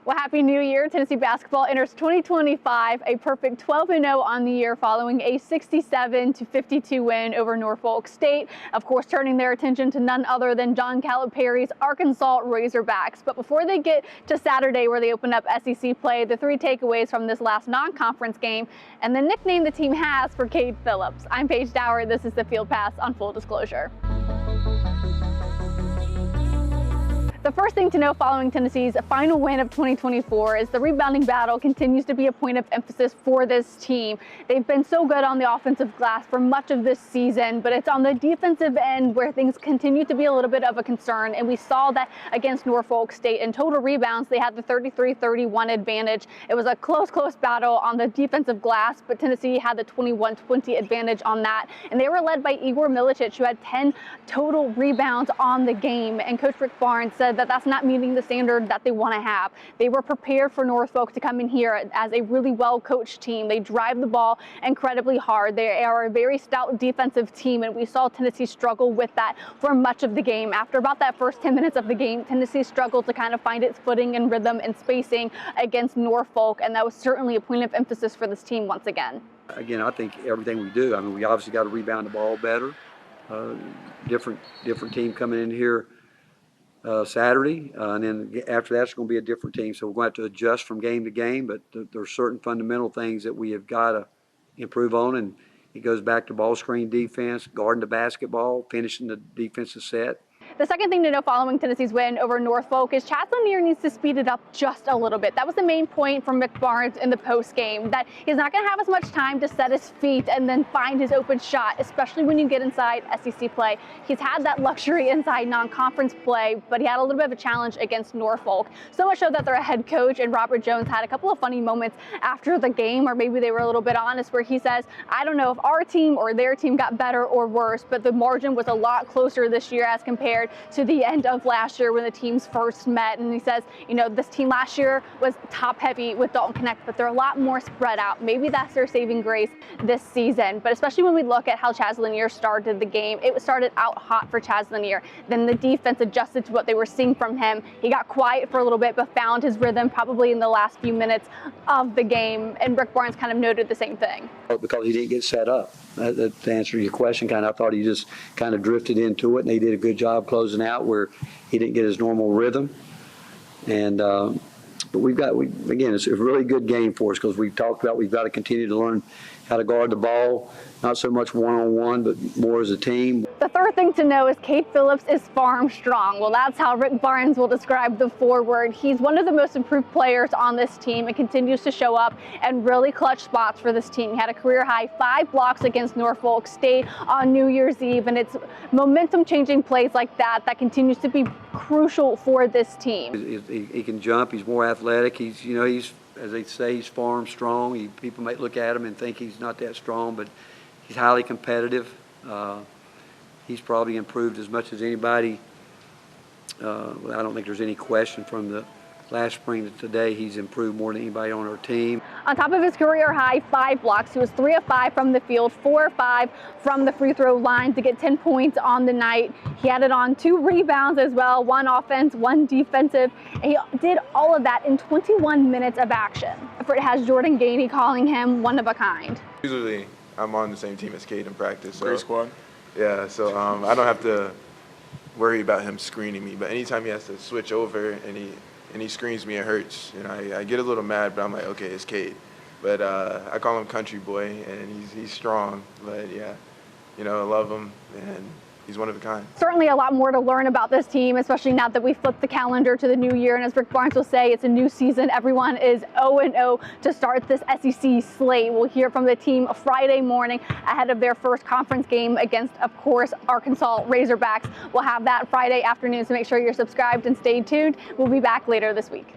Well, Happy New Year. Tennessee basketball enters 2025 a perfect 12-0 on the year following a 67-52 win over Norfolk State. Of course, turning their attention to none other than John Calipari's Arkansas Razorbacks. But before they get to Saturday, where they open up SEC play, the three takeaways from this last non-conference game and the nickname the team has for Cade Phillips. I'm Paige Dower. This is the Field Pass on Full Disclosure. The first thing to know following Tennessee's final win of 2024 is the rebounding battle continues to be a point of emphasis for this team. They've been so good on the offensive glass for much of this season, but it's on the defensive end where things continue to be a little bit of a concern. And we saw that against Norfolk State. In total rebounds, they had the 33-31 advantage. It was a close battle on the defensive glass, but Tennessee had the 21-20 advantage on that. And they were led by Igor Milicic, who had 10 total rebounds on the game. And Coach Rick Barnes said that that's not meeting the standard that they want to have. They were prepared for Norfolk to come in here as a really well-coached team. They drive the ball incredibly hard. They are a very stout defensive team, and we saw Tennessee struggle with that for much of the game. After about that first 10 minutes of the game, Tennessee struggled to kind of find its footing and rhythm and spacing against Norfolk, and that was certainly a point of emphasis for this team once again. Again, I think everything we do, we obviously got to rebound the ball better. Different team coming in here Saturday, and then after that, it's going to be a different team. So we're going to have to adjust from game to game, but there are certain fundamental things that we have got to improve on, and it goes back to ball screen defense, guarding the basketball, finishing the defensive set. The second thing to know following Tennessee's win over Norfolk is Chaz Lanier needs to speed it up just a little bit. That was the main point from Rick Barnes in the post game, that he's not going to have as much time to set his feet and then find his open shot, especially when you get inside SEC play. He's had that luxury inside non-conference play, but he had a little bit of a challenge against Norfolk. So much so that their head coach and Robert Jones had a couple of funny moments after the game, or maybe they were a little bit honest, where he says, I don't know if our team or their team got better or worse, but the margin was a lot closer this year as compared to the end of last year when the teams first met. And he says, this team last year was top heavy with Dalton Connect, but they're a lot more spread out. Maybe that's their saving grace this season. But especially when we look at how Chaz Lanier started the game, it started out hot for Chaz Lanier. Then the defense adjusted to what they were seeing from him. He got quiet for a little bit, but found his rhythm probably in the last few minutes of the game. And Rick Barnes kind of noted the same thing. Because he didn't get set up. To answer your question, I thought he just kind of drifted into it, and he did a good job closing out where he didn't get his normal rhythm. And but again, it's a really good game for us because we've talked about we've got to continue to learn how to guard the ball, not so much one-on-one, but more as a team. The third thing to know is Cade Phillips is farm strong. Well, that's how Rick Barnes will describe the forward. He's one of the most improved players on this team and continues to show up and really clutch spots for this team. He had a career-high 5 blocks against Norfolk State on New Year's Eve, and it's momentum-changing plays like that that continues to be crucial for this team. He can jump. He's more athletic. He's as they say, he's farm strong. People might look at him and think he's not that strong, but he's highly competitive. He's probably improved as much as anybody. I don't think there's any question from the last spring to today. He's improved more than anybody on our team. On top of his career high 5 blocks, he was 3 of 5 from the field, 4 of 5 from the free throw line to get 10 points on the night. He added on 2 rebounds as well, 1 offense, 1 defensive. And he did all of that in 21 minutes of action. It has Jordan Gainey calling him one of a kind. Usually I'm on the same team as Cade in practice. So, great squad. Yeah, so I don't have to worry about him screening me. But anytime he has to switch over and he screens me, it hurts. I get a little mad, but I'm like, okay, it's Cade. But I call him Country Boy, and he's strong. But yeah, I love him, and he's one of a kind. Certainly a lot more to learn about this team, especially now that we flipped the calendar to the new year. And as Rick Barnes will say, it's a new season. Everyone is 0-0 to start this SEC slate. We'll hear from the team Friday morning ahead of their first conference game against, of course, Arkansas Razorbacks. We'll have that Friday afternoon, so make sure you're subscribed and stay tuned. We'll be back later this week.